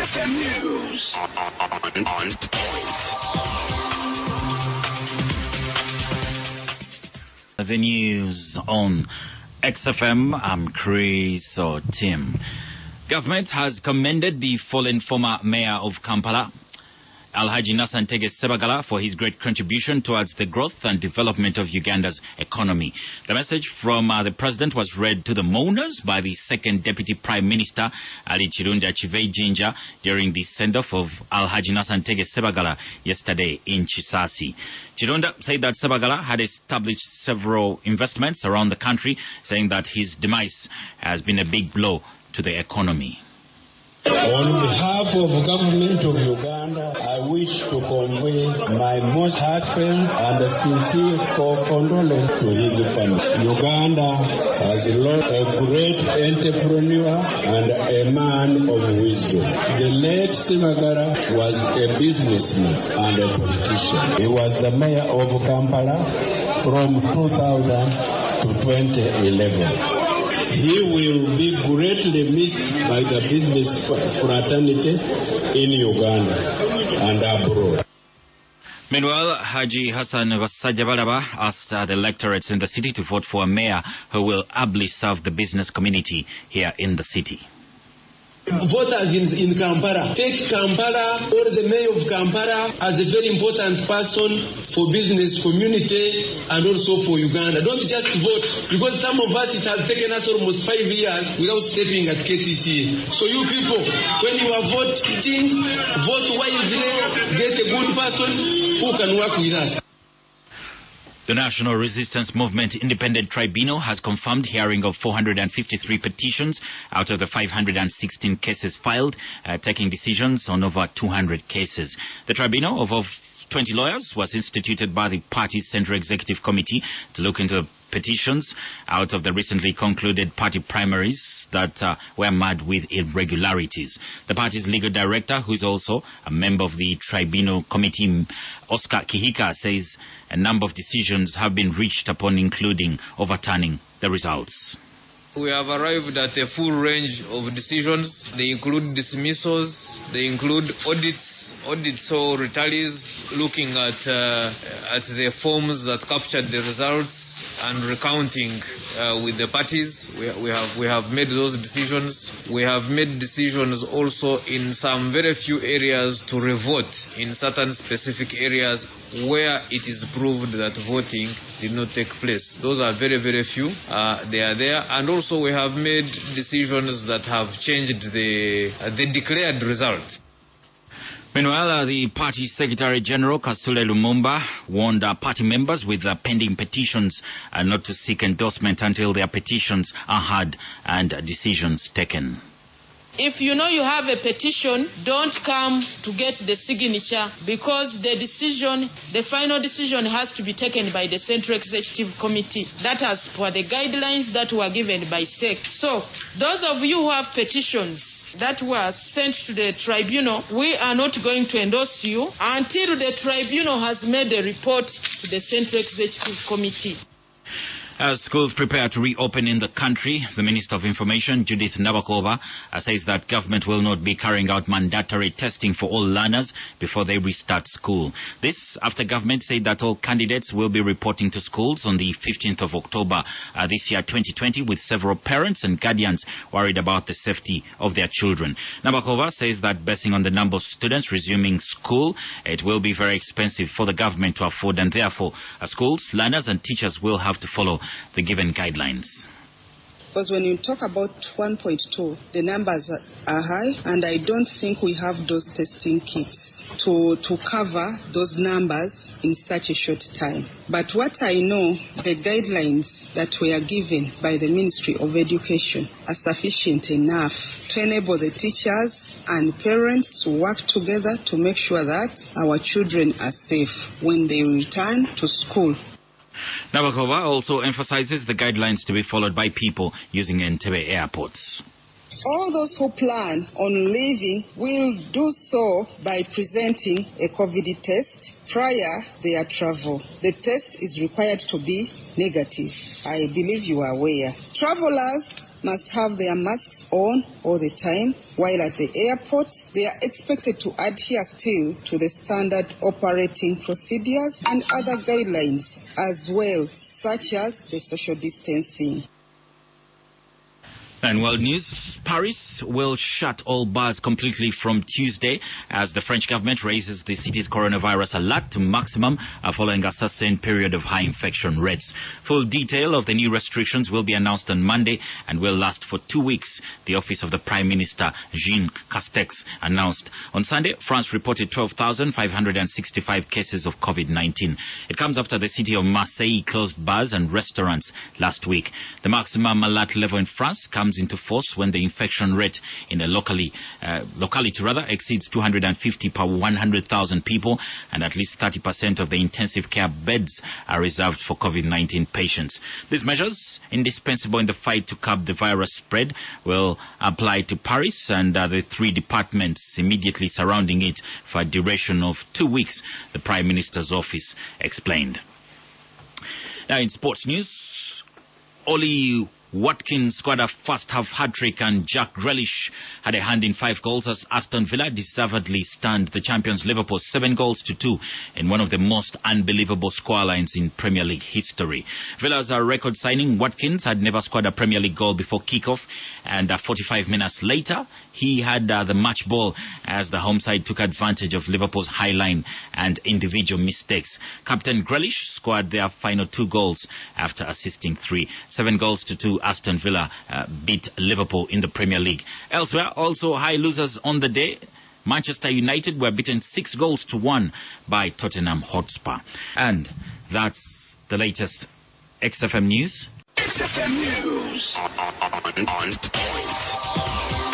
XFM News on point. The news on XFM. I'm Chris or Tim. Government has commended the fallen former mayor of Kampala, Alhaji Ntege Sebagala, for his great contribution towards the growth and development of Uganda's economy. The message from the president was read to the mourners by the second deputy prime minister, Ali Chirunda Chivejinja, during the send-off of Alhaji Ntege Sebagala yesterday in Chisasi. Chirunda said that Sebagala had established several investments around the country, saying that his demise has been a big blow to the economy. On behalf of the government of Uganda, I wish to convey my most heartfelt and sincere condolence to his family. Uganda has lost a great entrepreneur and a man of wisdom. The late Sebagala was a businessman and a politician. He was the mayor of Kampala from 2000 to 2011. He will be greatly missed by the business fraternity in Uganda and abroad. Meanwhile, Haji Hassan Wasajabalaba asked the electorates in the city to vote for a mayor who will ably serve the business community here in the city. Voters in Kampala take Kampala or the mayor of Kampala as a very important person for business community and also for Uganda. Don't just vote, because some of us, it has taken us almost 5 years without stepping at KCCA. So you people, when you are voting, vote wisely, get a good person who can work with us. The National Resistance Movement Independent Tribunal has confirmed hearing of 453 petitions out of the 516 cases filed, taking decisions on over 200 cases. The tribunal of 20 lawyers was instituted by the party's Central Executive Committee to look into petitions out of the recently concluded party primaries that were marred with irregularities. The party's legal director, who is also a member of the tribunal committee, Oscar Kihika, says a number of decisions have been reached upon, including overturning the results. We have arrived at a full range of decisions. They include dismissals, they include audits or retallies, looking at the forms that captured the results and recounting with the parties. We have made those decisions. We have made decisions also in some very few areas to revote in certain specific areas where it is proved that voting did not take place. Those are very, very few. They are there. And also we have made decisions that have changed the declared result. Meanwhile, the party Secretary General Kasule Lumumba warned party members with pending petitions not to seek endorsement until their petitions are heard and decisions taken. If you know you have a petition, don't come to get the signature, because the final decision has to be taken by the Central Executive Committee. That as per the guidelines that were given by SEC. So, those of you who have petitions that were sent to the tribunal, we are not going to endorse you until the tribunal has made a report to the Central Executive Committee. As schools prepare to reopen in the country, the Minister of Information, Judith Nabakova, says that government will not be carrying out mandatory testing for all learners before they restart school. This after government said that all candidates will be reporting to schools on the 15th of October this year, 2020, with several parents and guardians worried about the safety of their children. Nabakova says that basing on the number of students resuming school, it will be very expensive for the government to afford, and therefore schools, learners and teachers will have to follow the given guidelines. Because when you talk about 1.2, the numbers are high, and I don't think we have those testing kits to cover those numbers in such a short time. But what I know, the guidelines that were given by the Ministry of Education are sufficient enough to enable the teachers and parents to work together to make sure that our children are safe when they return to school. Nabakova also emphasizes the guidelines to be followed by people using Entebbe airports. All those who plan on leaving will do so by presenting a COVID test prior their travel. The test is required to be negative. I believe you are aware. Travelers must have their masks on all the time, while at the airport, they are expected to adhere still to the standard operating procedures and other guidelines as well, such as the social distancing. And world news, Paris will shut all bars completely from Tuesday as the French government raises the city's coronavirus alert to maximum following a sustained period of high infection rates. Full detail of the new restrictions will be announced on Monday and will last for 2 weeks, the office of the Prime Minister, Jean Castex, announced. On Sunday, France reported 12,565 cases of COVID-19. It comes after the city of Marseille closed bars and restaurants last week. The maximum alert level in France comes into force when the infection rate in a locality exceeds 250 per 100,000 people, and at least 30% of the intensive care beds are reserved for COVID-19 patients. These measures, indispensable in the fight to curb the virus spread, will apply to Paris and the 3 departments immediately surrounding it for a duration of 2 weeks, the Prime Minister's office explained. Now in sports news, Oli Watkins scored a first-half hat-trick and Jack Grealish had a hand in 5 goals as Aston Villa deservedly stunned the champions Liverpool 7-2 in one of the most unbelievable scorelines in Premier League history. Villa's record signing Watkins had never scored a Premier League goal before kickoff, and 45 minutes later he had the match ball as the home side took advantage of Liverpool's high line and individual mistakes. Captain Grealish scored their final 2 goals after assisting 3. 7-2 Aston Villa beat Liverpool in the Premier League. Elsewhere, also high losers on the day, Manchester United were beaten 6-1 by Tottenham Hotspur. And that's the latest XFM News. XFM News on point.